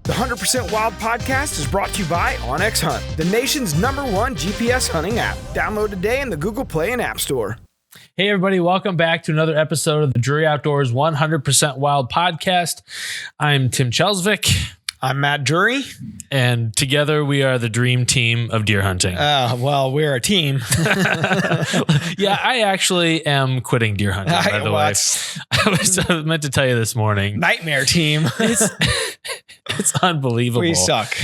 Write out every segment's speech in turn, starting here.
The 100% Wild podcast is brought to you by OnX Hunt, the nation's #1 GPS hunting app. Download today in the Google Play and App Store. Hey, everybody. Welcome back to another episode of the Drury Outdoors 100% Wild podcast. I'm Tim Chelsvik. I'm Matt Drury. And together we are the dream team of deer hunting. Well, we're a team. Yeah, I actually am quitting deer hunting, by the way. I was meant to tell you this morning. Nightmare team. It's unbelievable. We suck.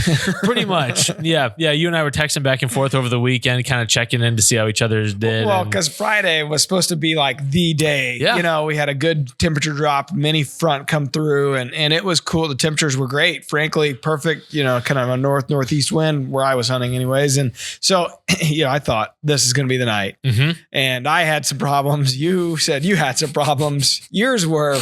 Pretty much. Yeah. You and I were texting back and forth over the weekend, kind of checking in to see how each other's did. Well, because Friday was supposed to be like the day. Yeah. You know, we had a good temperature drop, mini front come through, and it was cool. The temperatures were great. Frankly, perfect, you know, kind of a northeast wind where I was hunting anyways. And so, you know, I thought this is going to be the night. Mm-hmm. And I had some problems. You said you had some problems. Yours were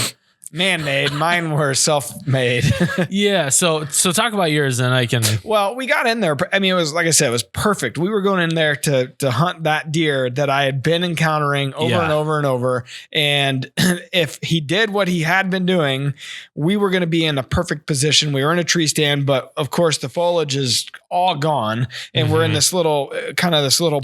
man-made. Mine were self-made. Yeah. So talk about yours, and I can. Well, we got in there. I mean, it was, like I said, it was perfect. We were going in there to hunt that deer that I had been encountering over and over and over. And if he did what he had been doing, we were going to be in a perfect position. We were in a tree stand, but of course the foliage is all gone. And we're in this little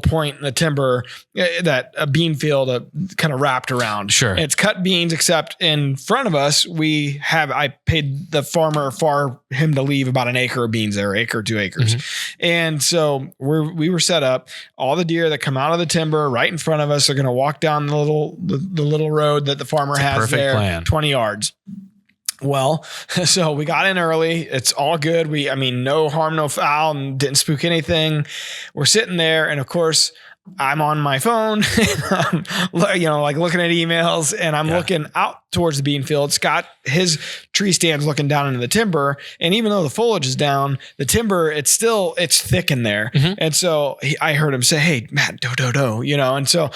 point in the timber that a bean field kind of wrapped around. Sure. And it's cut beans, except in front of us, I paid the farmer for him to leave about an acre of beans there, acre, 2 acres. Mm-hmm. And so we were set up. All the deer that come out of the timber right in front of us are going to walk down the little road that the farmer has there, plan. 20 yards. Well, so we got in early. It's all good. No harm, no foul, and didn't spook anything. We're sitting there. And of course, I'm on my phone, like looking at emails, and I'm looking out towards the bean field. Scott, his tree stand's looking down into the timber. And even though the foliage is down, the timber, it's thick in there. Mm-hmm. And so I heard him say, "Hey, Matt, do," and so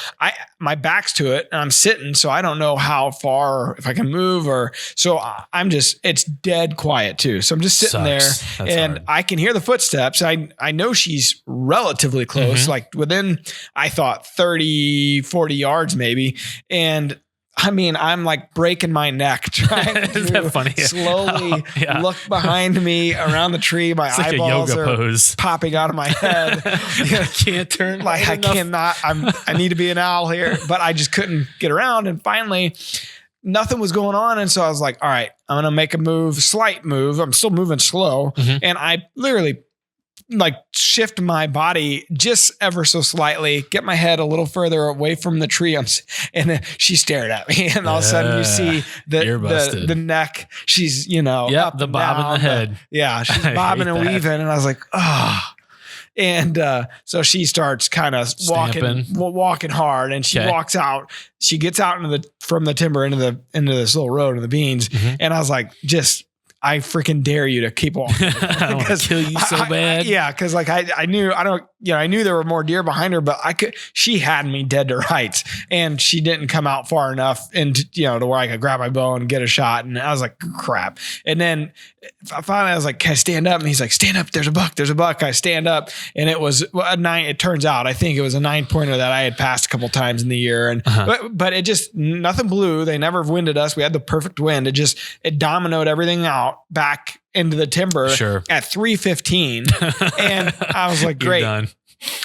my back's to it and I'm sitting, so I don't know how far, if I can move it's dead quiet too. So I'm just sitting there. That's and hard. I can hear the footsteps. I know she's relatively close, like within, I thought 30, 40 yards maybe. And I'm like breaking my neck trying to slowly look behind me around the tree. My eyeballs are popping out of my head. I can't turn. Like I cannot. I need to be an owl here, but I just couldn't get around. And finally, nothing was going on. And so I was like, all right, I'm going to make a slight move. I'm still moving slow. Mm-hmm. And I literally shift my body just ever so slightly, get my head a little further away from the tree. And then she stared at me, and all of a sudden you see the neck. She's, up the bob in the head. She's bobbing and weaving. And I was like, oh. And so she starts kind of walking hard, and she walks out. She gets out from the timber into this little road in the beans. Mm-hmm. And I was like, I freaking dare you to keep walking. I want to kill you so bad. Because I knew there were more deer behind her, but she had me dead to rights, and she didn't come out far enough to where I could grab my bow and get a shot. And I was like, crap. And then finally I was like, can I stand up? And he's like, stand up. There's a buck. I stand up, and it was a 9. It turns out, I think it was a 9-pointer that I had passed a couple times in the year. And, but it just, nothing blew. They never winded us. We had the perfect wind. It dominoed everything out back into the timber at 3:15. And I was like, great.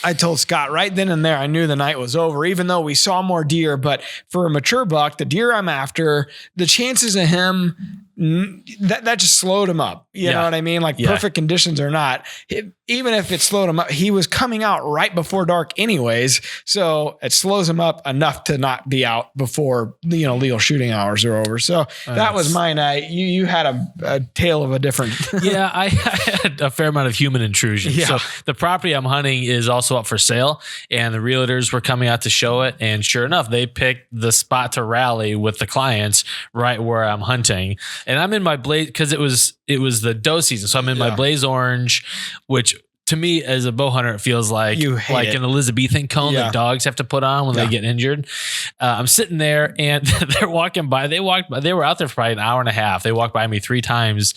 I told Scott right then and there, I knew the night was over, even though we saw more deer. But for a mature buck, the deer I'm after, the chances of him, that just slowed him up. You know what I mean? Perfect conditions or not, even if it slowed him up, he was coming out right before dark anyways. So it slows him up enough to not be out before, legal shooting hours are over. So that was my night. You had a tale of a different. I had a fair amount of human intrusion. Yeah. So the property I'm hunting is also up for sale, and the realtors were coming out to show it. And sure enough, they picked the spot to rally with the clients right where I'm hunting. And I'm in my blaze, because it was the doe season. So I'm in my blaze orange, which to me, as a bow hunter, it feels like an Elizabethan cone that dogs have to put on when they get injured. I'm sitting there and they're walking by. They were out there for probably an hour and a half. They walked by me 3 times.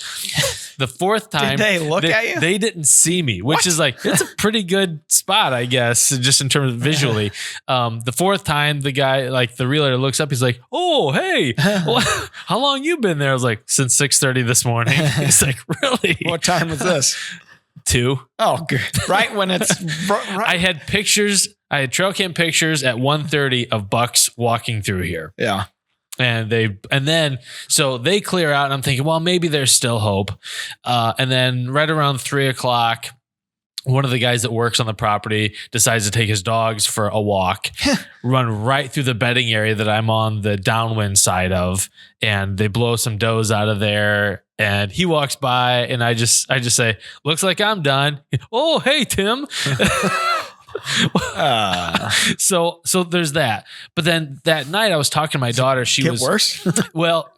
The 4th time, did they look at you? They didn't see me, which is like, it's a pretty good spot, I guess, just in terms of visually. The 4th time, the guy, like the realtor, looks up. He's like, "Oh, hey, how long you been there?" I was like, "Since 6:30 this morning." He's like, "Really? What time was this?" 2. Oh, good. Right when it's right. I had pictures. I had trail cam pictures at 1:30 of bucks walking through here. Yeah. And then they clear out and I'm thinking, well, maybe there's still hope. And then right around 3:00, one of the guys that works on the property decides to take his dogs for a walk, run right through the bedding area that I'm on the downwind side of, and they blow some does out of there. And he walks by and I just say, "Looks like I'm done." "Oh, hey, Tim." So there's that. But then that night I was talking to my daughter. She was worse. Well,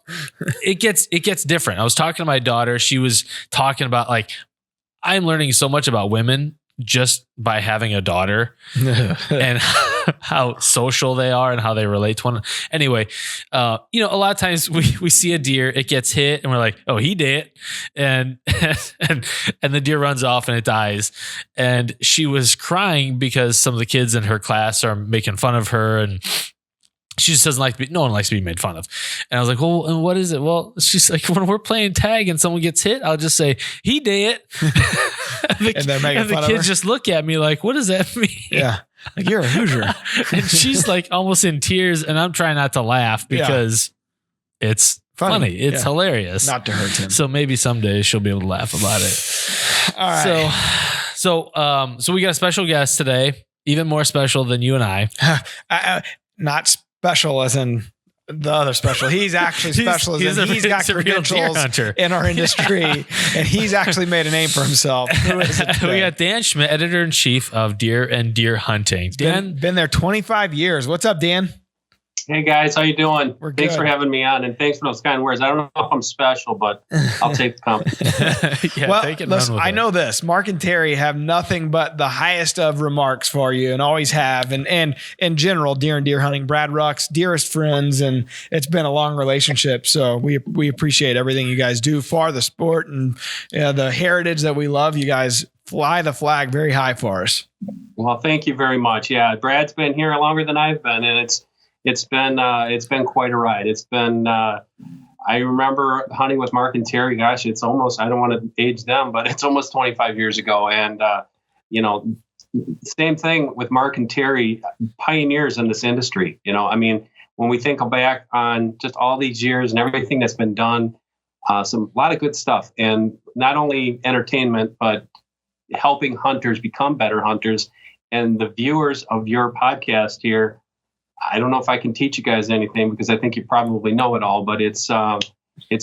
it gets different. I was talking to my daughter. She was talking about, like, I'm learning so much about women just by having a daughter and how social they are and how they relate to one. Anyway, a lot of times we see a deer, it gets hit and we're like, "Oh, he did." And the deer runs off and it dies. And she was crying because some of the kids in her class are making fun of her, and she just doesn't like to be, no one likes to be made fun of. And I was like, "Well, and what is it?" Well, she's like, "When we're playing tag and someone gets hit, I'll just say, 'He did.'" And they're making fun of her. The kids just look at me like, "What does that mean?" Yeah. Like, "You're a Hoosier." And she's like almost in tears, and I'm trying not to laugh because it's funny. It's hilarious. Not to hurt him. So maybe someday she'll be able to laugh about it. All right. So we got a special guest today, even more special than you and I. Not special as in the other special. He's actually special as in he's got credentials in our industry, and he's actually made a name for himself. Who is it today? We got Dan Schmidt, editor-in-chief of Deer and Deer Hunting. Dan, been there 25 years. What's up, Dan? Hey guys, how you doing? We're good. Thanks for having me on, and thanks for those kind words. I don't know if I'm special, but I'll take the compliment. Well, listen, I know this. Mark and Terry have nothing but the highest of remarks for you, and always have. And in general, Deer and Deer Hunting, Brad Ruck's dearest friends, and it's been a long relationship. So we appreciate everything you guys do for the sport and the heritage that we love. You guys fly the flag very high for us. Well, thank you very much. Yeah, Brad's been here longer than I've been, and it's been quite a ride. It's been, I remember hunting with Mark and Terry. Gosh, it's almost, I don't want to age them, but it's almost 25 years ago. And, same thing with Mark and Terry, pioneers in this industry. I mean, when we think back on just all these years and everything that's been done, a lot of good stuff, and not only entertainment, but helping hunters become better hunters. And the viewers of your podcast here, I don't know if I can teach you guys anything because I think you probably know it all, but it's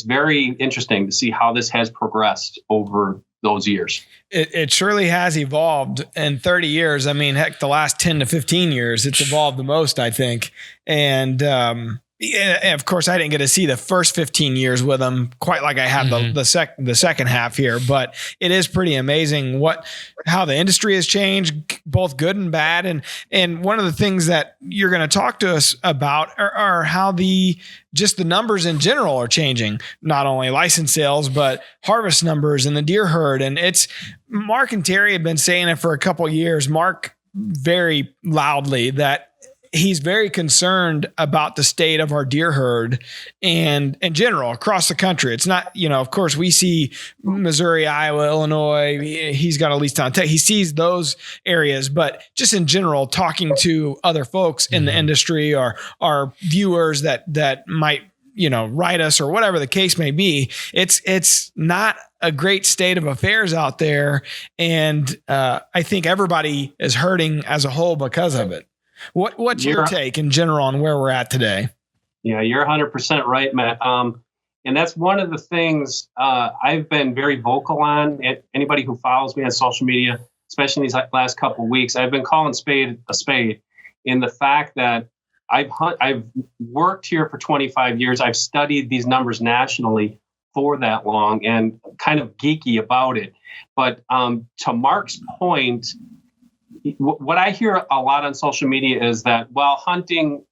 very interesting to see how this has progressed over those years. It surely has evolved in 30 years. I mean, heck, the last 10 to 15 years, it's evolved the most, I think. And of course, I didn't get to see the first 15 years with them quite like I have the second half here, but it is pretty amazing how the industry has changed, both good and bad. And one of the things that you're going to talk to us about are how the numbers in general are changing, not only license sales, but harvest numbers and the deer herd. And it's Mark and Terry have been saying it for a couple of years. Mark very loudly that he's very concerned about the state of our deer herd and in general across the country. It's not, of course we see Missouri, Iowa, Illinois. He's got a lease down tech. He sees those areas, but just in general, talking to other folks in the industry or our viewers that might, write us or whatever the case may be, it's not a great state of affairs out there. And I think everybody is hurting as a whole because of it. What's your take in general on where we're at today? Yeah, you're 100% right, Matt. And that's one of the things I've been very vocal on. Anybody who follows me on social media, especially in these last couple of weeks, I've been calling spade a spade in the fact that I've worked here for 25 years. I've studied these numbers nationally for that long and kind of geeky about it. But to Mark's point, what I hear a lot on social media is that, well, hunters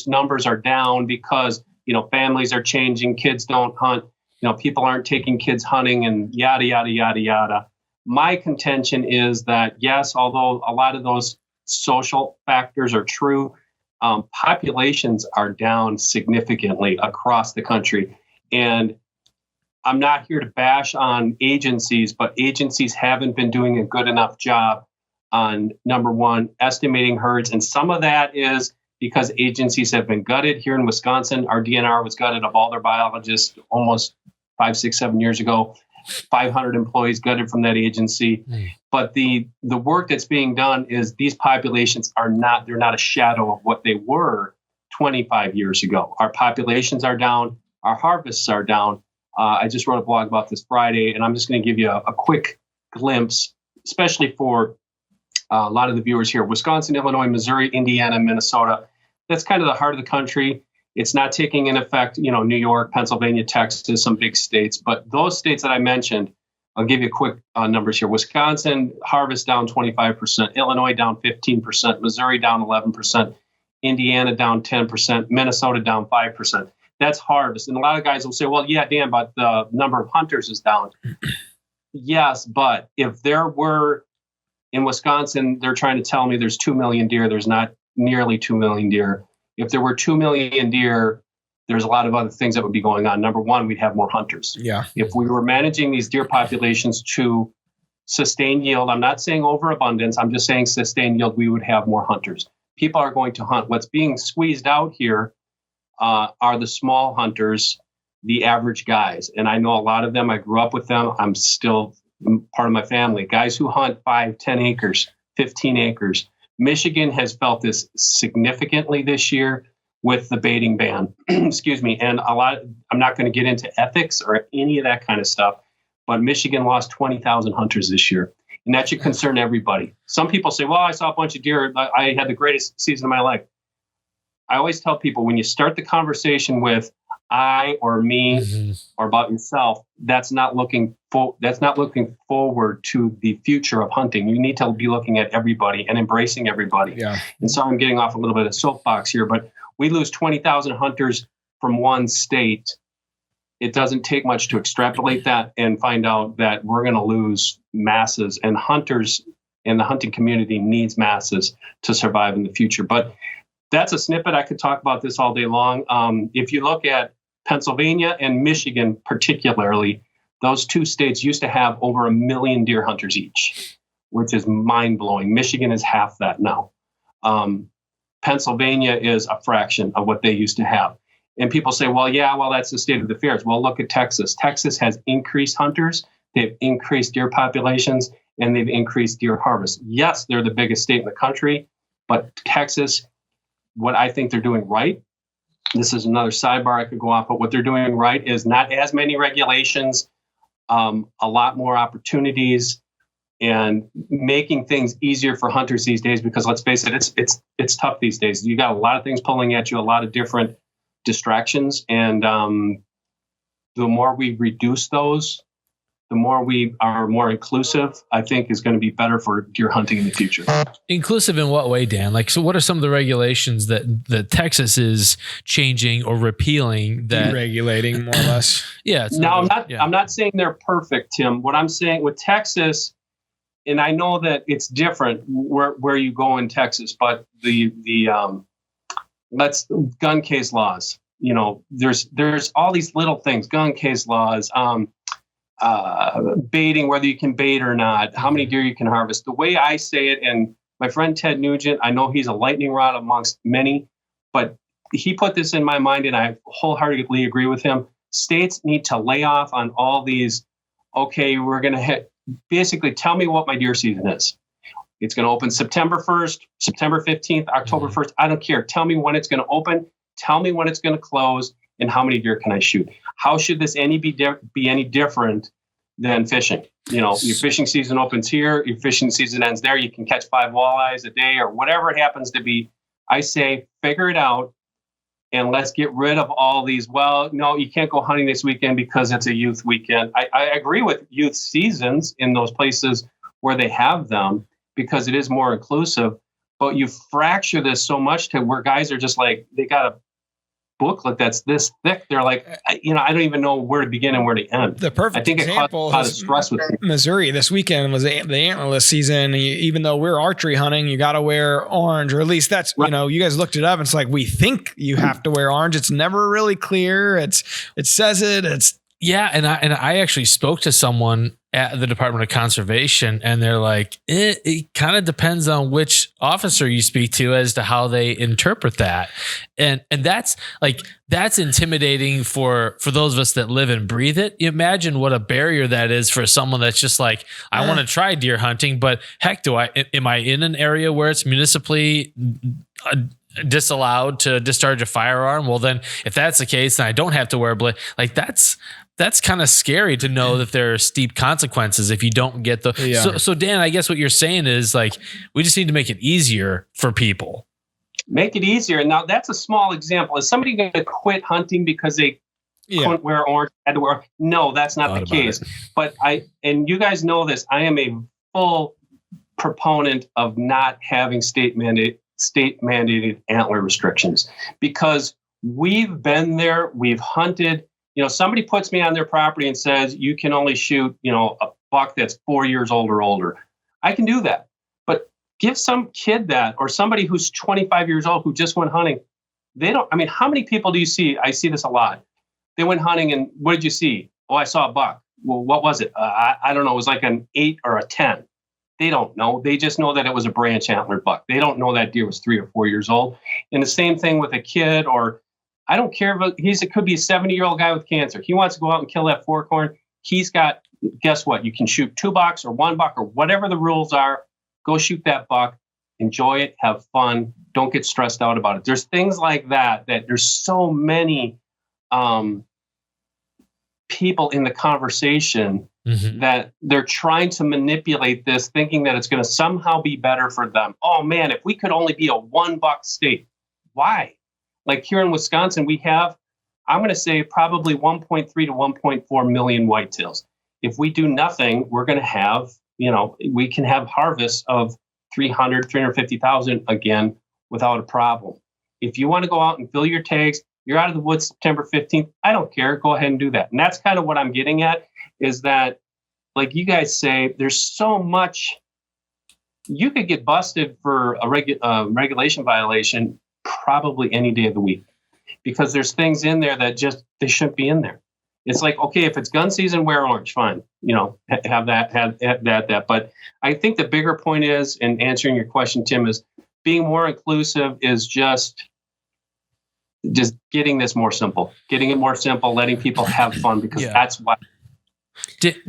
numbers are down because, families are changing, kids don't hunt, people aren't taking kids hunting and yada, yada, yada, yada. My contention is that, yes, although a lot of those social factors are true, populations are down significantly across the country. And I'm not here to bash on agencies, but agencies haven't been doing a good enough job on, number one, estimating herds. And some of that is because agencies have been gutted. Here in Wisconsin, our DNR was gutted of all their biologists almost 5, 6, 7 years ago. 500 employees gutted from that agency. But the work that's being done is these populations they're not a shadow of what they were 25 years ago. Our populations are down. Our harvests are down. I just wrote a blog about this Friday, and I'm just going to give you a quick glimpse, especially for a lot of the viewers here. Wisconsin, Illinois, Missouri, Indiana, Minnesota. That's kind of the heart of the country. It's not taking in effect, New York, Pennsylvania, Texas, some big states. But those states that I mentioned, I'll give you quick numbers here. Wisconsin, harvest down 25%. Illinois down 15%. Missouri down 11%. Indiana down 10%. Minnesota down 5%. That's harvest. And a lot of guys will say, well, yeah, Dan, but the number of hunters is down. Yes, but if there were, in Wisconsin, they're trying to tell me there's 2 million deer. There's not nearly 2 million deer. If there were 2 million deer, there's a lot of other things that would be going on. Number one, we'd have more hunters. Yeah. If we were managing these deer populations to sustain yield, I'm not saying overabundance, I'm just saying sustain yield, we would have more hunters. People are going to hunt. What's being squeezed out here are the small hunters, the average guys. And I know a lot of them. I grew up with them. I'm still part of my family. Guys who hunt 5, 10 acres, 15 acres. Michigan has felt this significantly this year with the baiting ban. Excuse me. And I'm not going to get into ethics or any of that kind of stuff, but Michigan lost 20,000 hunters this year. And that should concern everybody. Some people say, well, I saw a bunch of deer. I had the greatest season of my life. I always tell people, when you start the conversation with I or me or about yourself, that's not looking forward to the future of hunting. You need to be looking at everybody and embracing everybody. Yeah. And so I'm getting off a little bit of soapbox here, but we lose 20,000 hunters from one state. It doesn't take much to extrapolate that and find out that we're going to lose masses, and hunters in the hunting community needs masses to survive in the future. But that's a snippet. I could talk about this all day long. If you look at Pennsylvania and Michigan particularly, those two states used to have over 1 million deer hunters each, which is mind-blowing. Michigan is half that now. Pennsylvania is a fraction of what they used to have. And people say, well, that's the state of affairs. Well, look at Texas. Texas has increased hunters. They've increased deer populations, and they've increased deer harvest. Yes, they're the biggest state in the country, but Texas, what I think they're doing right, this is another sidebar I could go off, but what they're doing right is not as many regulations, a lot more opportunities, and making things easier for hunters these days. Because let's face it, it's tough these days. You got a lot of things pulling at you, a lot of different distractions, and the more we reduce those, the more we are more inclusive, I think is going to be better for deer hunting in the future. Inclusive in what way, Dan? So what are some of the regulations that Texas is changing or repealing? Deregulating, more or less. Yeah. I'm not saying they're perfect, Tim. What I'm saying with Texas, and I know that it's different where you go in Texas, but the gun case laws. There's all these little things, gun case laws. Baiting, whether you can bait or not, how many deer you can harvest. The way I say it, and my friend Ted Nugent, I know he's a lightning rod amongst many, but he put this in my mind, and I wholeheartedly agree with him. States need to lay off on all these, okay, we're going to basically tell me what my deer season is. It's going to open September 1st, September 15th, October 1st. I don't care. Tell me when it's going to open. Tell me when it's going to close. And how many deer can I shoot? How should this be any different than fishing? Your fishing season opens here, your fishing season ends there. You can catch 5 walleyes a day or whatever it happens to be. I say, figure it out and let's get rid of all these. Well, no, you can't go hunting this weekend because it's a youth weekend. I agree with youth seasons in those places where they have them because it is more inclusive. But you fracture this so much to where guys are just like, they got a booklet that's this thick. They're like, I don't even know where to begin and where to end. The perfect I think example it caused a lot of stress with Missouri this weekend was the antlerless season. Even though we're archery hunting, you got to wear orange, or at least that's, right. You guys looked it up. It's like, we think you have to wear orange. It's never really clear. It says it. Yeah, and I actually spoke to someone at the Department of Conservation, and they're like, it kind of depends on which officer you speak to as to how they interpret that, and that's intimidating for those of us that live and breathe it. You imagine what a barrier that is for someone that's just like, I want to try deer hunting, but heck, am I in an area where it's municipally disallowed to discharge a firearm? Well, then if that's the case, then I don't have to wear a blade. Like that's kind of scary to know that there are steep consequences if you don't get the. Yeah. So Dan, I guess what you're saying is like, we just need to make it easier for people. Make it easier. Now that's a small example. Is somebody going to quit hunting because they couldn't wear orange? Had to wear? No, that's not the case. But and you guys know this, I am a full proponent of not having state mandated antler restrictions, because we've been there, we've hunted. Somebody puts me on their property and says, you can only shoot, a buck that's 4 years old or older. I can do that. But give some kid that, or somebody who's 25 years old who just went hunting. How many people do you see? I see this a lot. They went hunting and what did you see? Oh, I saw a buck. Well, what was it? I don't know. It was like an 8 or a 10. They don't know. They just know that it was a branch antlered buck. They don't know that deer was 3 or 4 years old. And the same thing with a kid, or I don't care if it could be a 70-year-old guy with cancer. He wants to go out and kill that fork horn. He's got, guess what? You can shoot 2 bucks or 1 buck or whatever the rules are. Go shoot that buck, enjoy it, have fun. Don't get stressed out about it. There's things like that there's so many people in the conversation that they're trying to manipulate this, thinking that it's going to somehow be better for them. Oh man, if we could only be a 1 buck state, why? Like here in Wisconsin, we have, I'm going to say probably 1.3 to 1.4 million whitetails. If we do nothing, we're going to have, we can have harvests of 350,000 again without a problem. If you want to go out and fill your tags, you're out of the woods September 15th. I don't care. Go ahead and do that. And that's kind of what I'm getting at, is that, like you guys say, there's so much. You could get busted for a regulation violation probably any day of the week, because there's things in there that just, they shouldn't be in there. It's like, okay, if it's gun season, wear orange, fine. Have that. But I think the bigger point is, in answering your question, Tim, is being more inclusive is just getting this more simple, getting it more simple, letting people have fun, because that's why.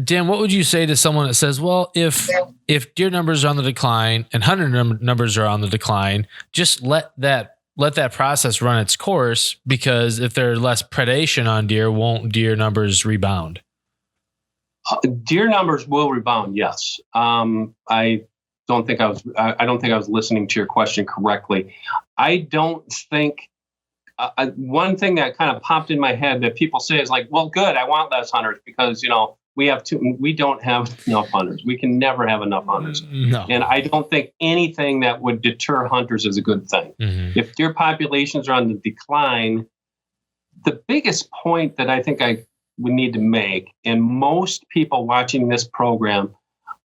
Dan, what would you say to someone that says, well, if deer numbers are on the decline and hunter numbers are on the decline, just let that process run its course, because if there's less predation on deer, won't deer numbers rebound? Deer numbers will rebound. Yes. I don't think I was listening to your question correctly. I don't think one thing that kind of popped in my head that people say is like, well, good, I want less hunters because, we don't have enough hunters. We can never have enough hunters. No. And I don't think anything that would deter hunters is a good thing. Mm-hmm. If deer populations are on the decline, the biggest point that I think I would need to make, and most people watching this program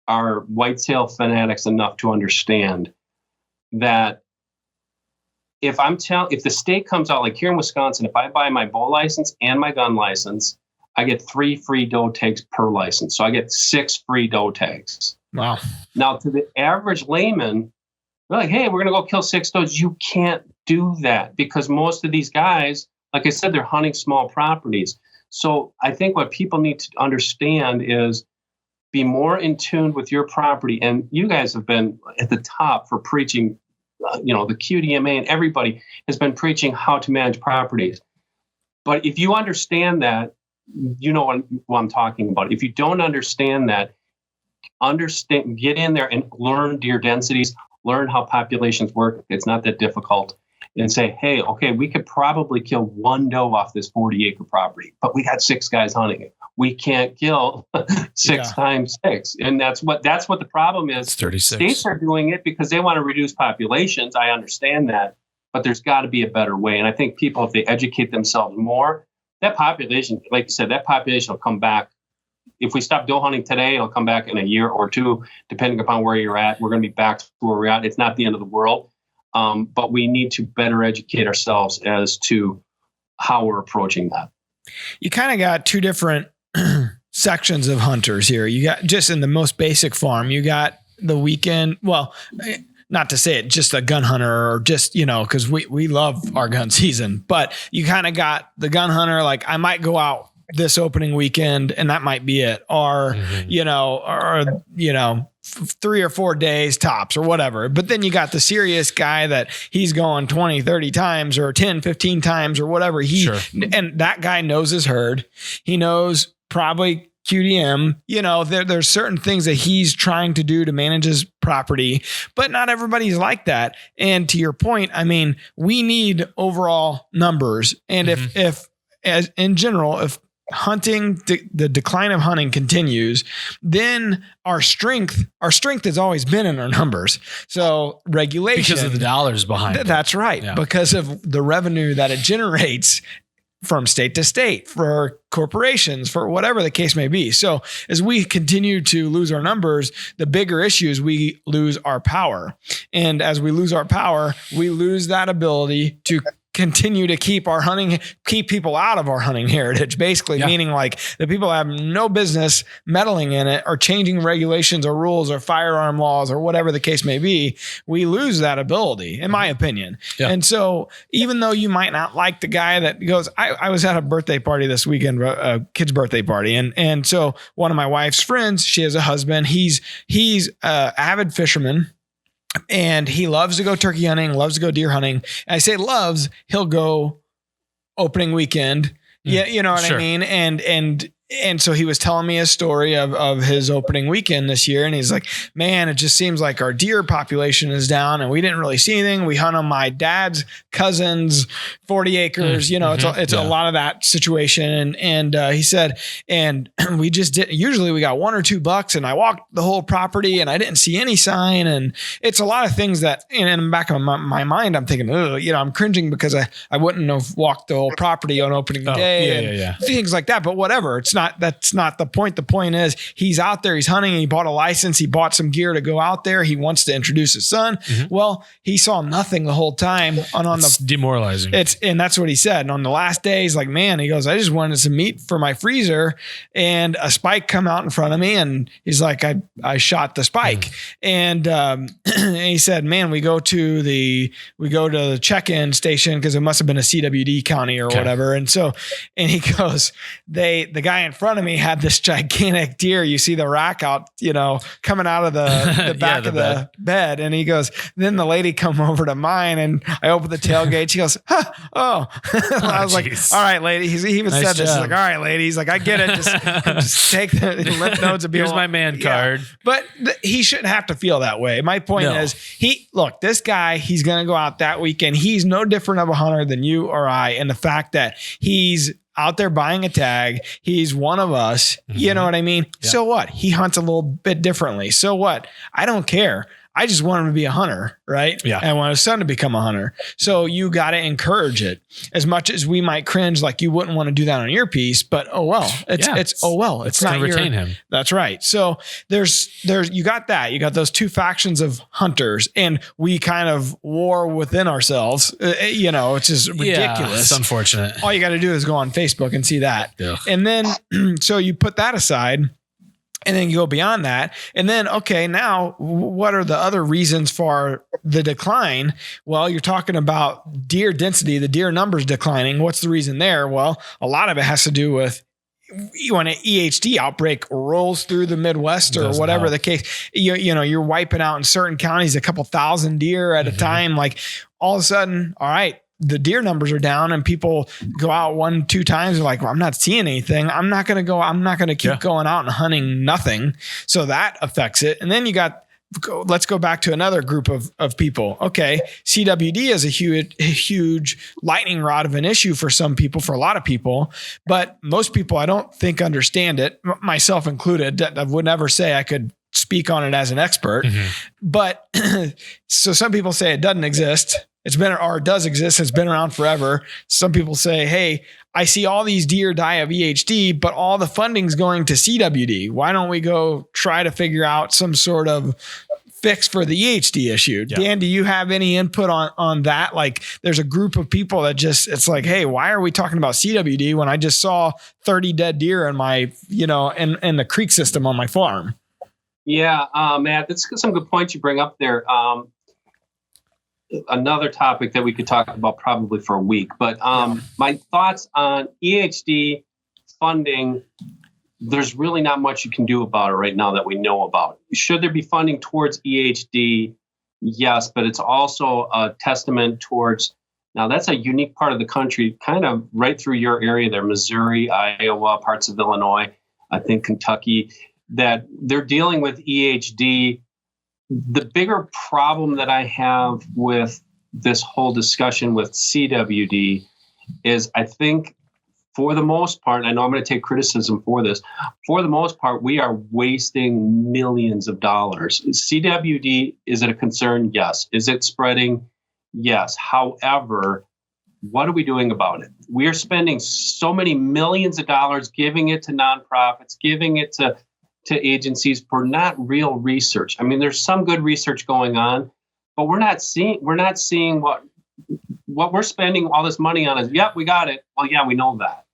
are whitetail fanatics enough to understand that if the state comes out, like here in Wisconsin, if I buy my bow license and my gun license, I get 3 free doe tags per license. So I get 6 free doe tags. Wow. Now, to the average layman, they're like, hey, we're going to go kill 6 does. You can't do that, because most of these guys, like I said, they're hunting small properties. So I think what people need to understand is be more in tune with your property. And you guys have been at the top for preaching, the QDMA and everybody has been preaching how to manage properties. But if you understand that, you know what I'm talking about. If you don't understand that, get in there and learn deer densities, learn how populations work. It's not that difficult. and say, hey, okay, we could probably kill one doe off this 40-acre property, but we got 6 guys hunting it. We can't kill 6 times 6. And that's what the problem is. It's 36. States are doing it because they want to reduce populations. I understand that, but there's got to be a better way. And I think people, if they educate themselves more, that population, like you said, that population will come back. If we stop doe hunting today, it'll come back in a year or two, depending upon where you're at. We're going to be back to where we're at. It's not the end of the world, but we need to better educate ourselves as to how we're approaching that. You kind of got 2 different sections of hunters here. You got, just in the most basic farm, you got the weekend. Well, not to say it, just a gun hunter, or just, because we love our gun season, but you kind of got the gun hunter. Like, I might go out this opening weekend and that might be it. Or, 3 or 4 days tops or whatever. But then you got the serious guy that he's going 20, 30 times or 10, 15 times or whatever. And that guy knows his herd. He knows probably QDM, there's certain things that he's trying to do to manage his property, but not everybody's like that. And to your point, I mean, we need overall numbers. And if in general, if hunting, the decline of hunting continues, then our strength has always been in our numbers. So regulation, because of the dollars behind it. That's right. Yeah. Because of the revenue that it generates from state to state, for corporations, for whatever the case may be. So as we continue to lose our numbers, the bigger issue is we lose our power. And as we lose our power, we lose that ability to continue to keep people out of our hunting heritage, basically, meaning like the people have no business meddling in it or changing regulations or rules or firearm laws or whatever the case may be. We lose that ability, in my opinion. Yeah. And so even though you might not like the guy that goes, I was at a birthday party this weekend, a kid's birthday party. And so one of my wife's friends, she has a husband. He's an avid fisherman. And he loves to go turkey hunting, loves to go deer hunting. And I say loves, he'll go opening weekend. Yeah, you know what I mean? And so he was telling me a story of his opening weekend this year. And he's like, man, it just seems like our deer population is down and we didn't really see anything. We hunt on my dad's cousin's 40 acres. It's a lot of that situation. And he said, and we just did, usually we got 1 or 2 bucks and I walked the whole property and I didn't see any sign. And it's a lot of things that in the back of my mind, I'm thinking, I'm cringing because I wouldn't have walked the whole property on opening day. And things like that, but whatever. That's not the point. The point is he's out there, he's hunting, and he bought a license. He bought some gear to go out there. He wants to introduce his son. Well, he saw nothing the whole time. It's demoralizing. And that's what he said. And on the last day, he's like, man, he goes, I just wanted some meat for my freezer and a spike come out in front of me. And he's like, I shot the spike. And he said, man, we go to the check-in station because it must have been a CWD county or whatever. And he goes, the guy in front of me had this gigantic deer. You see the rack out, coming out of the back of the bed. And he goes, then the lady come over to mine and I opened the tailgate. She goes, I was like, all right, lady. He even said this. He's like, all right, lady. He's like, I get it. Just take the lymph nodes and be here's my man card. But he shouldn't have to feel that way. My point is this guy, he's going to go out that weekend. He's no different of a hunter than you or I. And the fact that he's out there buying a tag, he's one of us. You know what I mean? Yeah. So what? He hunts a little bit differently. So what? I don't care. I just want him to be a hunter, right? Yeah. And I want his son to become a hunter. So you got to encourage it as much as we might cringe, like you wouldn't want to do that on your piece, but it's not retain him. That's right. So there's, you got that, you got those 2 factions of hunters and we kind of war within ourselves. It's just ridiculous. Yeah, it's unfortunate. All you got to do is go on Facebook and see that. Yeah. And then, so you put that aside. And then you go beyond that. And then, okay, now what are the other reasons for the decline? Well, you're talking about deer density, the deer numbers declining. What's the reason there? Well, a lot of it has to do with when an EHD outbreak rolls through the Midwest or whatever the case, you're wiping out in certain counties a couple thousand deer at a time. Like all of a sudden, all right, the deer numbers are down and people go out 1-2 times. They're like, well, I'm not seeing anything. I'm not going to keep going out and hunting nothing. So that affects it. And then you got let's go back to another group of people. Okay. CWD is a huge lightning rod of an issue for some people, for a lot of people, but most people I don't think understand it, myself included. I would never say I could speak on it as an expert, but so some people say it doesn't exist. It's been, or it does exist. It's been around forever. Some people say, hey, I see all these deer die of EHD, but all the funding's going to CWD. Why don't we go try to figure out some sort of fix for the EHD issue? Yeah. Dan, do you have any input on that? Like there's a group of people that just, it's like, hey, why are we talking about CWD when I just saw 30 dead deer in my, in the creek system on my farm? Yeah, Matt, that's some good points you bring up there. Another topic that we could talk about probably for a week, but my thoughts on EHD funding, there's really not much you can do about it right now that we know about. Should there be funding towards EHD? Yes, but it's also a testament towards, now that's a unique part of the country, kind of right through your area there, Missouri, Iowa, parts of Illinois, I think Kentucky, that they're dealing with EHD. The bigger problem that I have with this whole discussion with CWD is I think for the most part, and I know I'm going to take criticism for this, for the most part, we are wasting millions of dollars. CWD, is it a concern? Yes. Is it spreading? Yes. However, what are we doing about it? We are spending so many millions of dollars giving it to nonprofits, giving it to agencies for not real research. I mean, there's some good research going on, but we're not seeing what we're spending all this money on is, yep, we got it. Well, yeah, we know that.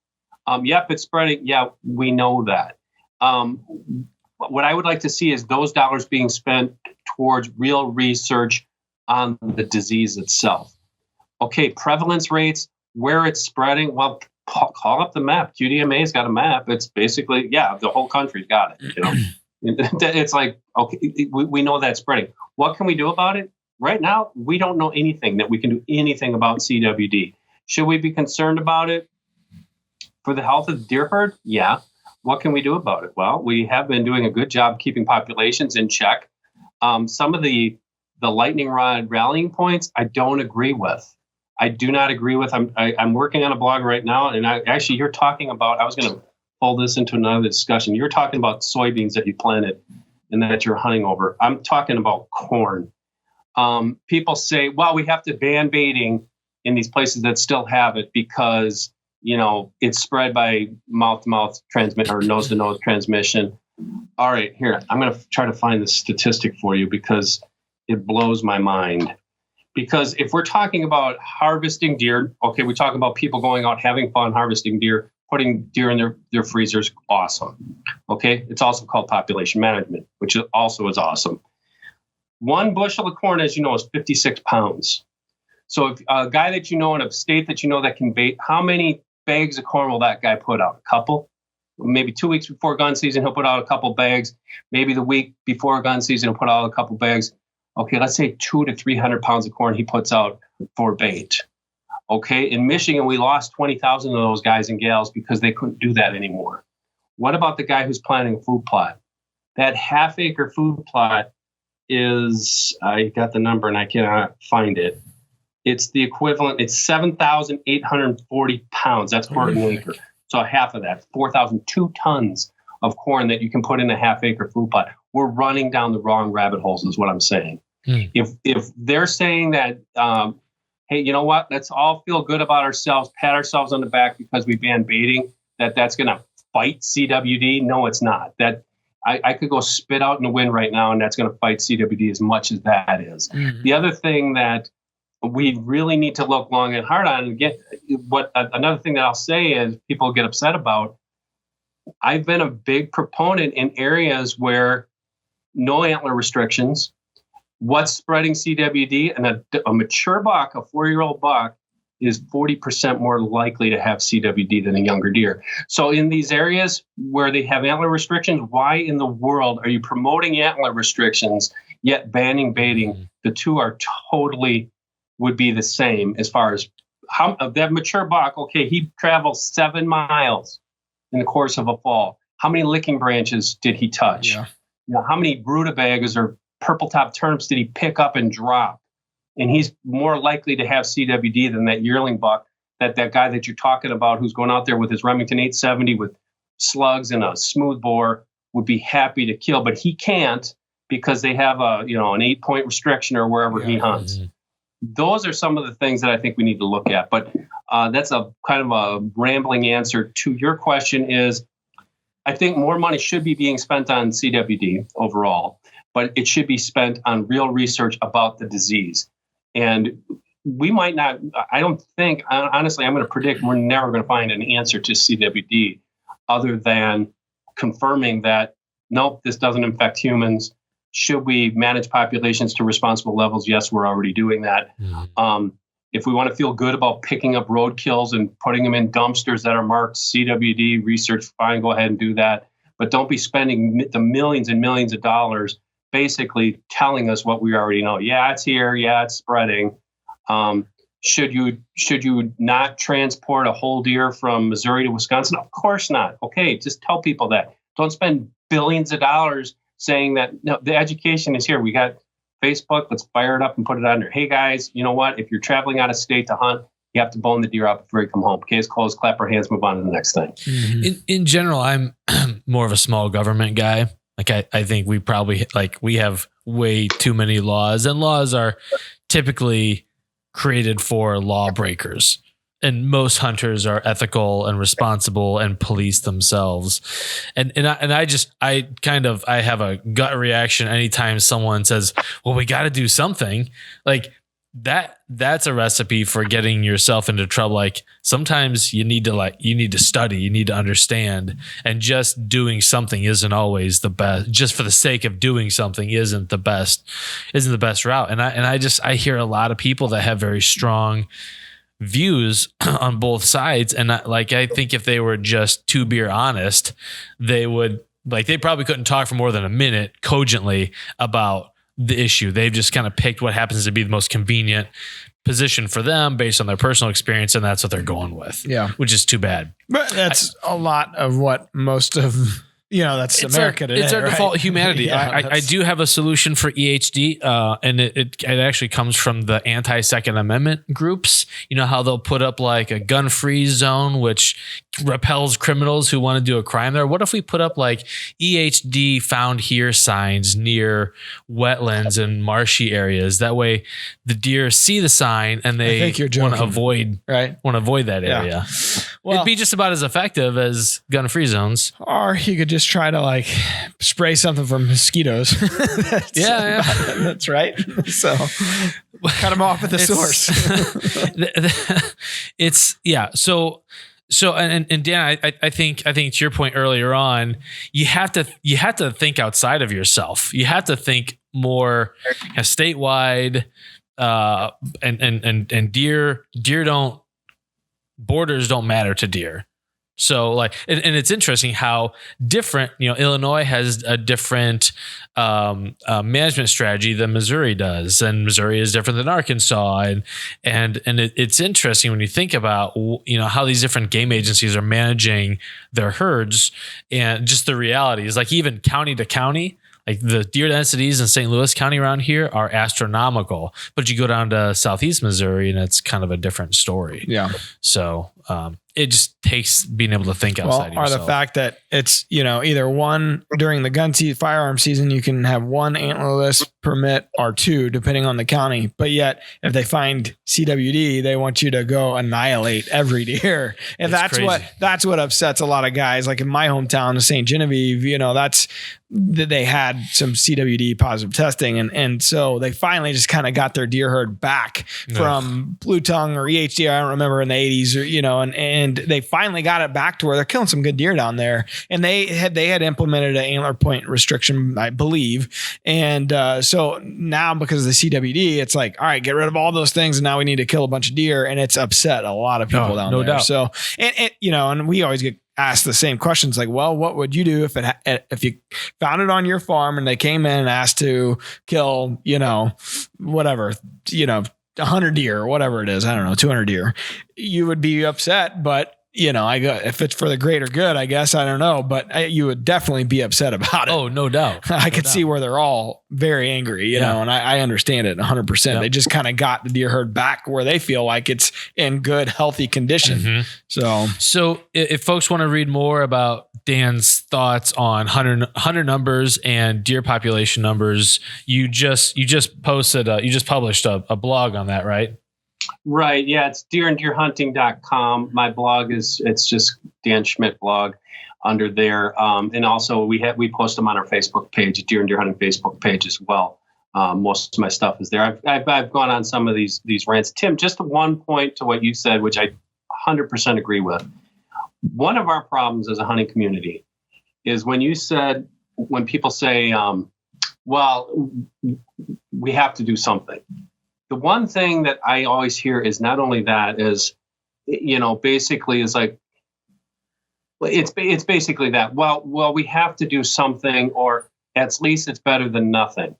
Yep, it's spreading. Yeah, we know that. What I would like to see is those dollars being spent towards real research on the disease itself. Okay, prevalence rates, where it's spreading, well, call up the map. QDMA's got a map. It's basically, the whole country's got it. It's like, okay, we know that's spreading. What can we do about it? Right now, we don't know anything that we can do anything about CWD. Should we be concerned about it for the health of the deer herd? Yeah. What can we do about it? Well, we have been doing a good job keeping populations in check. Some of the lightning rod rallying points, I don't agree with. I do not agree with. I'm working on a blog right now, and you're talking about. I was going to pull this into another discussion. You're talking about soybeans that you planted and that you're hunting over. I'm talking about corn. People say, well, we have to ban baiting in these places that still have it because it's spread by mouth-to-mouth transmission or nose-to-nose transmission. All right, here I'm going to try to find the statistic for you because it blows my mind. Because if we're talking about harvesting deer, okay, we talk about people going out having fun harvesting deer, putting deer in their freezers, awesome. Okay, it's also called population management, which also is awesome. 1 bushel of corn, as you know, is 56 pounds. So if a guy that you know in a state that you know that can bait, how many bags of corn will that guy put out? A couple? Maybe 2 weeks before gun season, he'll put out a couple bags. Maybe the week before gun season, he'll put out a couple bags. Okay, let's say 200 to 300 pounds of corn he puts out for bait. Okay, in Michigan, we lost 20,000 of those guys and gals because they couldn't do that anymore. What about the guy who's planting a food plot? That half-acre food plot is, I got the number and I cannot find it. It's the equivalent, it's 7,840 pounds. That's quarter of an acre. So half of that, 4,002 tons of corn that you can put in a half-acre food plot. We're running down the wrong rabbit holes is what I'm saying. If they're saying that, hey, you know what? Let's all feel good about ourselves, pat ourselves on the back because we banned baiting, that's going to fight CWD. No, it's not. That I could go spit out in the wind right now, and that's going to fight CWD as much as that is. The other thing that we really need to look long and hard on, and get another thing that I'll say is people get upset about. I've been a big proponent in areas where no antler restrictions. What's spreading CWD? And a mature buck, a 4-year-old buck, is 40% more likely to have CWD than a younger deer. So in these areas where they have antler restrictions, why in the world are you promoting antler restrictions yet banning baiting? The two are totally would be the same as far as how that mature buck. Okay, he travels 7 miles in the course of a fall. How many licking branches did he touch? Yeah. How many rutabagas or purple top turnips did he pick up and drop? And he's more likely to have CWD than that yearling buck, that guy that you're talking about who's going out there with his Remington 870 with slugs and a smooth bore would be happy to kill, but he can't because they have an 8-point restriction or wherever he hunts. Those are some of the things that I think we need to look at. But that's a kind of a rambling answer to your question is, I think more money should be being spent on CWD overall, but it should be spent on real research about the disease. And we might not, I don't think, honestly, I'm going to predict we're never going to find an answer to CWD other than confirming that, nope, this doesn't infect humans. Should we manage populations to responsible levels? Yes, we're already doing that. If we want to feel good about picking up roadkills and putting them in dumpsters that are marked CWD research, fine, go ahead and do that. But don't be spending the millions and millions of dollars basically telling us what we already know. Yeah, it's here. Yeah, it's spreading. Should you not transport a whole deer from Missouri to Wisconsin? Of course not. Okay, just tell people that. Don't spend billions of dollars saying that, no, the education is here. We got Facebook. Let's fire it up and put it on there. Hey, guys, you know what? If you're traveling out of state to hunt, you have to bone the deer up before you come home. Case closed, clap our hands, move on to the next thing. In general, I'm more of a small government guy. Like I think we have way too many laws, and laws are typically created for lawbreakers. And most hunters are ethical and responsible and police themselves. And I have a gut reaction anytime someone says, well, we got to do something like that. That's a recipe for getting yourself into trouble. Like sometimes you need to study, you need to understand, and just doing something isn't always the best. Just for the sake of doing something isn't the best route. And I hear a lot of people that have very strong views on both sides. And I think if they were just to be honest, they probably couldn't talk for more than a minute cogently about the issue. They've just kind of picked what happens to be the most convenient position for them based on their personal experience. And that's what they're going with. Yeah. Which is too bad. But that's a lot of what most of, that's America today. It's our right? default humanity. I do have a solution for EHD, and it actually comes from the anti-Second Amendment groups. You know how they'll put up like a gun-free zone, which repels criminals who want to do a crime there. What if we put up like EHD found here signs near wetlands and marshy areas? That way the deer see the sign and they want to avoid that area. Well, it'd be just about as effective as gun-free zones. Or you could just try to like spray something for mosquitoes. That's right. So cut them off at the source. So Dan, I think to your point earlier on, you have to think outside of yourself. You have to think more statewide, and deer borders don't matter to deer. So and it's interesting how different, Illinois has a different management strategy than Missouri does, and Missouri is different than Arkansas, and it's interesting when you think about how these different game agencies are managing their herds, and just the reality is like even county to county. Like the deer densities in St. Louis County around here are astronomical, but you go down to Southeast Missouri and it's kind of a different story. Yeah. So it just takes being able to think outside yourself. Or the fact that it's, either one during the firearm season, you can have one antlerless permit or two, depending on the county. But yet if they find CWD, they want you to go annihilate every deer. And that's what upsets a lot of guys. Like in my hometown of St. Genevieve, they had some CWD positive testing. And so they finally just kind of got their deer herd back from Blue Tongue or EHD. I don't remember in the 80s or, and they finally got it back to where they're killing some good deer down there. And they had implemented an antler point restriction, I believe. And so now because of the CWD, it's like, all right, get rid of all those things. And now we need to kill a bunch of deer. And it's upset a lot of people down there. No doubt. So, and we always get asked the same questions like, well, what would you do if you found it on your farm and they came in and asked to kill, 100 deer or whatever it is. I don't know, 200 deer. You would be upset, but I go, if it's for the greater good, I guess, I don't know, but you would definitely be upset about it. Oh, no doubt. I could see where they're all very angry, you know, and I understand it 100%. Yep. They just kind of got the deer herd back where they feel like it's in good, healthy condition. So if folks want to read more about Dan's thoughts on hunter numbers and deer population numbers, you just published a blog on that, right? Right. Yeah. It's deeranddeerhunting.com. My blog it's just Dan Schmidt blog under there. And also we post them on our Facebook page, Deer and Deer Hunting Facebook page as well. Most of my stuff is there. I've gone on some of these rants. Tim, just one point to what you said, which I 100% agree with. One of our problems as a hunting community is when people say, well, we have to do something. The one thing that I always hear is not only that is, basically is like, it's basically that, well, we have to do something, or at least it's better than nothing.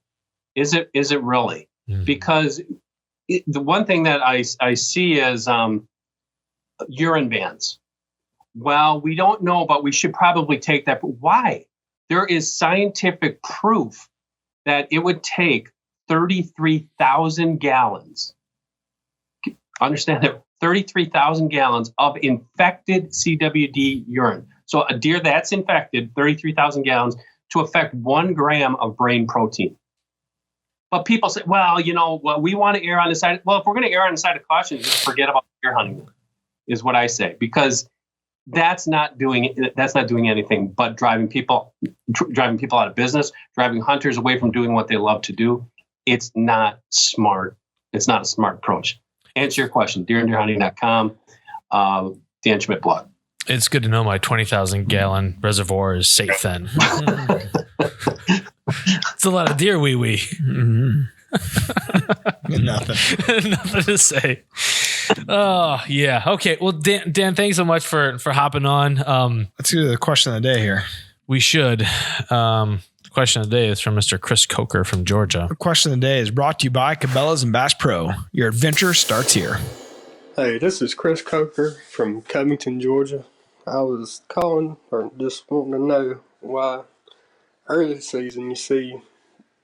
Is it really? Mm-hmm. Because the one thing that I see is urine bans. Well, we don't know, but we should probably take that. But why? There is scientific proof that it would take 33,000 gallons. Understand that 33,000 gallons of infected CWD urine. So a deer that's infected, 33,000 gallons to affect 1 gram of brain protein. But people say, well, we want to err on the side. Well, if we're going to err on the side of caution, just forget about deer hunting, is what I say, because that's not doing anything but driving people out of business, driving hunters away from doing what they love to do. It's not smart. It's not a smart approach. Answer your question, deeranddeerhunting.com, Dan Schmidt blog. It's good to know my 20,000 gallon reservoir is safe then. It's a lot of deer wee-wee. Mm-hmm. Nothing to say. Oh, yeah. Okay. Well, Dan, thanks so much for hopping on. Let's do the question of the day here. We should. The question of the day is from Mr. Chris Coker from Georgia. The question of the day is brought to you by Cabela's and Bass Pro. Your adventure starts here. Hey, this is Chris Coker from Covington, Georgia. I was calling or just wanting to know why early season you see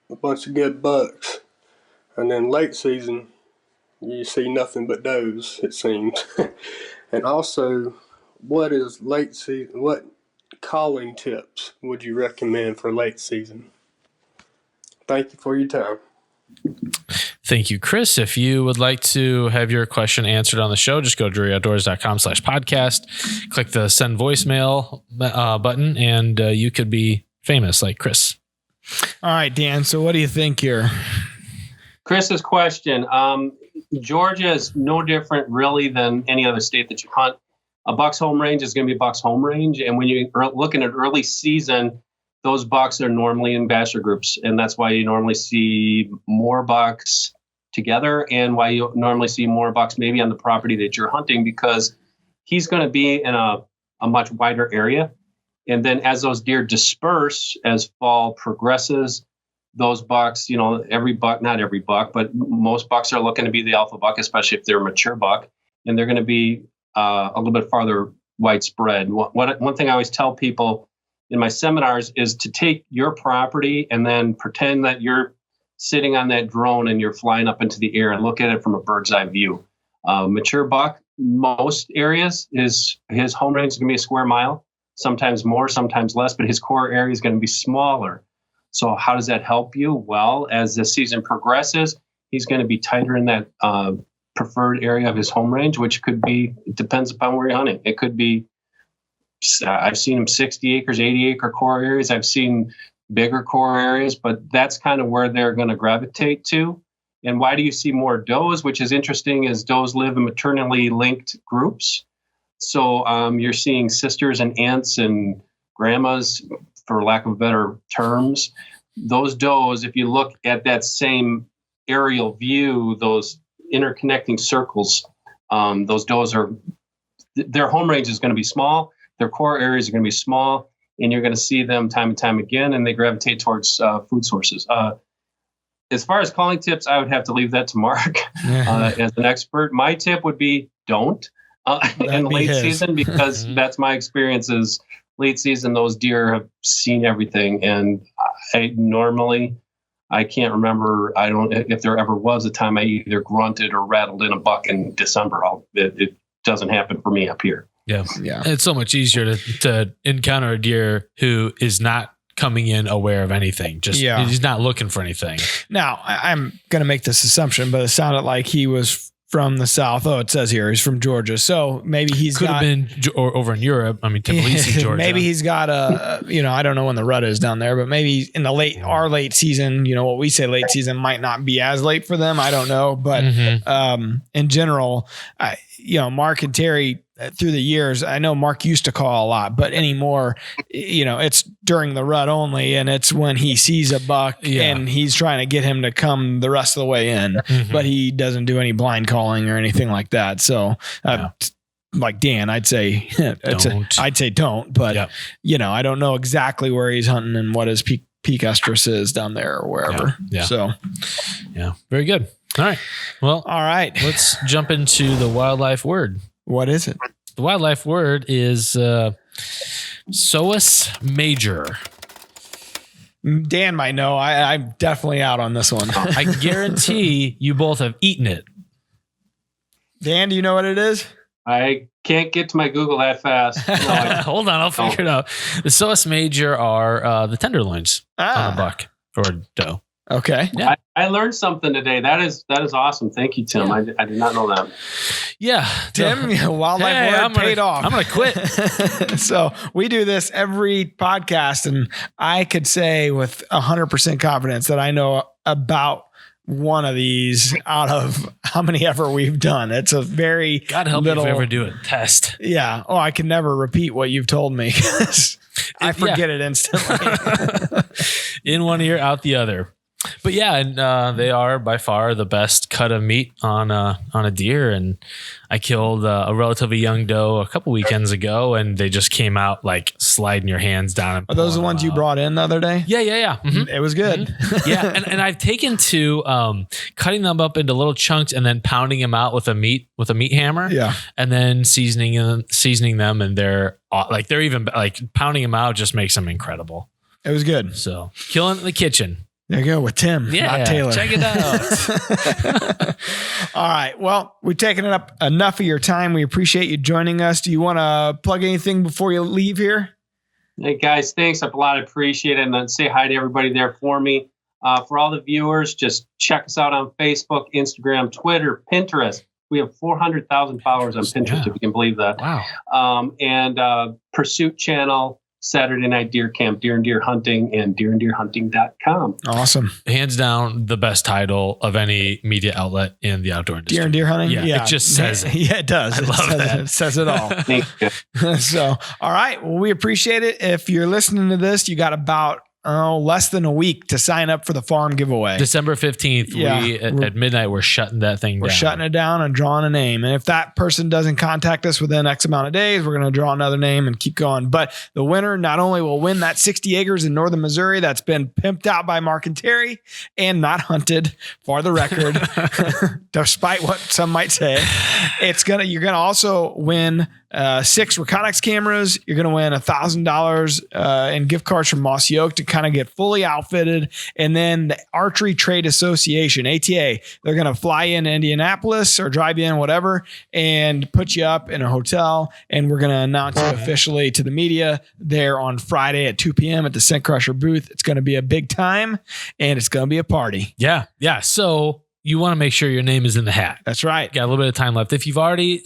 a bunch of good bucks, and then late season you see nothing but does, it seems. And also, what calling tips would you recommend for late season? Thank you for your time. Thank you, Chris. If you would like to have your question answered on the show, just go to DrewyOutdoors.com/podcast, click the send voicemail button, and you could be famous like Chris. All right, Dan. So what do you think here? Chris's question. Georgia is no different really than any other state that you hunt. A buck's home range is going to be a buck's home range. And when you're looking at early season, those bucks are normally in bachelor groups. And that's why you normally see more bucks together, and why you normally see more bucks maybe on the property that you're hunting, because he's going to be in a much wider area. And then as those deer disperse, as fall progresses, those bucks, every buck, not every buck, but most bucks are looking to be the alpha buck, especially if they're a mature buck. And they're going to be a little bit farther widespread. One thing I always tell people in my seminars is to take your property and then pretend that you're sitting on that drone and you're flying up into the air and look at it from a bird's eye view. Mature buck, most areas, his home range is going to be a square mile, sometimes more, sometimes less, but his core area is going to be smaller. So how does that help you? Well, as the season progresses, he's going to be tighter in that preferred area of his home range, which could be, it depends upon where you're hunting. It could be, I've seen him 60 acres, 80 acre core areas. I've seen bigger core areas, but that's kind of where they're going to gravitate to. And why do you see more does? Which is interesting, is does live in maternally linked groups. So you're seeing sisters and aunts and grandmas, for lack of better terms. Those does, if you look at that same aerial view, those interconnecting circles, those does their home range is going to be small. Their core areas are going to be small, and you're going to see them time and time again, and they gravitate towards food sources. As far as calling tips, I would have to leave that to Mark as an expert. My tip would be don't. in the late season, because that's my experience is late season, those deer have seen everything. And I can't remember. If there ever was a time I either grunted or rattled in a buck in December. It doesn't happen for me up here. Yeah. It's so much easier to encounter a deer who is not coming in aware of anything. He's not looking for anything. Now, I'm going to make this assumption, but it sounded like he was from the South. Oh, it says here he's from Georgia. So maybe could have been over in Europe. I mean, Tbilisi, Georgia. Maybe he's got I don't know when the rut is down there, but maybe in the late season, what we say late season might not be as late for them. I don't know. But in general, Mark and Terry, through the years, I know Mark used to call a lot, but anymore, it's during the rut only, and it's when he sees a buck and he's trying to get him to come the rest of the way in, but he doesn't do any blind calling or anything like that. So, like Dan, I'd say don't, but I don't know exactly where he's hunting and what his peak estrus is down there or wherever. Yeah. So, very good. All right. Well, all right. Let's jump into the wildlife word. What is it? The wildlife word is Psoas major. Dan might know. I'm definitely out on this one. I guarantee you both have eaten it. Dan, do you know what it is? I can't get to my Google that fast. Hold on, I'll figure it out. The Psoas major are the tenderloins on a buck or a doe. Okay. Yeah. I learned something today. That is awesome. Thank you, Tim. Yeah. I did not know that. Yeah. Tim, wildlife word paid off. I'm going to quit. So we do this every podcast, and I could say with 100% confidence that I know about one of these out of how many ever we've done. It's a very God help me if we ever do a test. Yeah. Oh, I can never repeat what you've told me. I forget it instantly. In one ear, out the other. But and they are by far the best cut of meat on a deer. And I killed a relatively young doe a couple weekends ago, and they just came out like sliding your hands down. Are those the ones you brought in the other day? Yeah. Mm-hmm. It was good. Mm-hmm. And I've taken to cutting them up into little chunks and then pounding them out with a meat hammer. Yeah, and then seasoning them, and they're even like pounding them out just makes them incredible. It was good. So killing it in the kitchen. There you go with Tim, not Taylor. Check it out. All right. Well, we've taken up enough of your time. We appreciate you joining us. Do you want to plug anything before you leave here? Hey, guys, thanks a lot. I appreciate it. And say hi to everybody there for me. For all the viewers, just check us out on Facebook, Instagram, Twitter, Pinterest. We have 400,000 followers on Pinterest, if you can believe that. Wow. And Pursuit Channel. Saturday Night Deer Camp, Deer and Deer Hunting, and deeranddeerhunting.com. Awesome. Hands down, the best title of any media outlet in the outdoor industry. Deer and Deer Hunting? Yeah. It just says it. Yeah, it does. I love that. It says it all. Thank you. So, all right. Well, we appreciate it. If you're listening to this, you got about less than a week to sign up for the farm giveaway. December 15th, at midnight, we're shutting that thing down. We're shutting it down and drawing a name. And if that person doesn't contact us within X amount of days, we're going to draw another name and keep going. But the winner not only will win that 60 acres in northern Missouri that's been pimped out by Mark and Terry and not hunted, for the record, despite what some might say, you're going to also win 6 Reconyx cameras. You're going to win $1,000 in gift cards from Mossy Oak to kind of get fully outfitted. And then the Archery Trade Association, ATA, they're going to fly in Indianapolis or drive you in, whatever, and put you up in a hotel. And we're going to announce you officially to the media there on Friday at 2 p.m. at the Scent Crusher booth. It's going to be a big time, and it's going to be a party. Yeah. So you want to make sure your name is in the hat. That's right. Got a little bit of time left. If you've already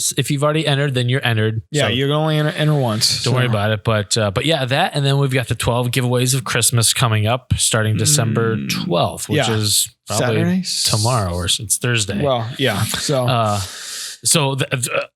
entered, then you're entered. Yeah, so you can only enter once. Don't worry about it. But that, and then we've got the 12 giveaways of Christmas coming up starting December 12th, which is probably Saturday? Tomorrow, or it's Thursday. Well, yeah. So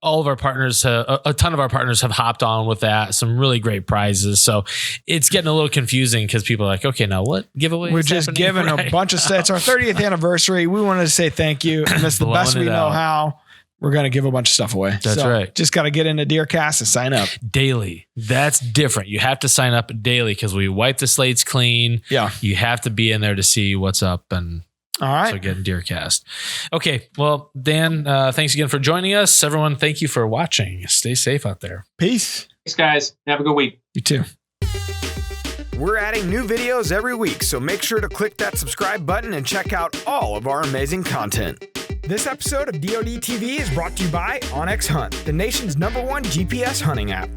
all of our partners, a ton of our partners have hopped on with that. Some really great prizes. So it's getting a little confusing because people are like, okay, now what giveaway? We're just giving a bunch of sets. Our 30th anniversary. We wanted to say thank you. And that's the best we know how. We're going to give a bunch of stuff away. That's right. Just got to get into DeerCast and sign up. Daily. That's different. You have to sign up daily because we wipe the slates clean. Yeah. You have to be in there to see what's up. And All right. So again, DeerCast. Okay. Well, Dan, thanks again for joining us. Everyone, thank you for watching. Stay safe out there. Peace. Thanks, guys. Have a good week. You too. We're adding new videos every week, so make sure to click that subscribe button and check out all of our amazing content. This episode of DoD TV is brought to you by OnX Hunt, the nation's #1 GPS hunting app.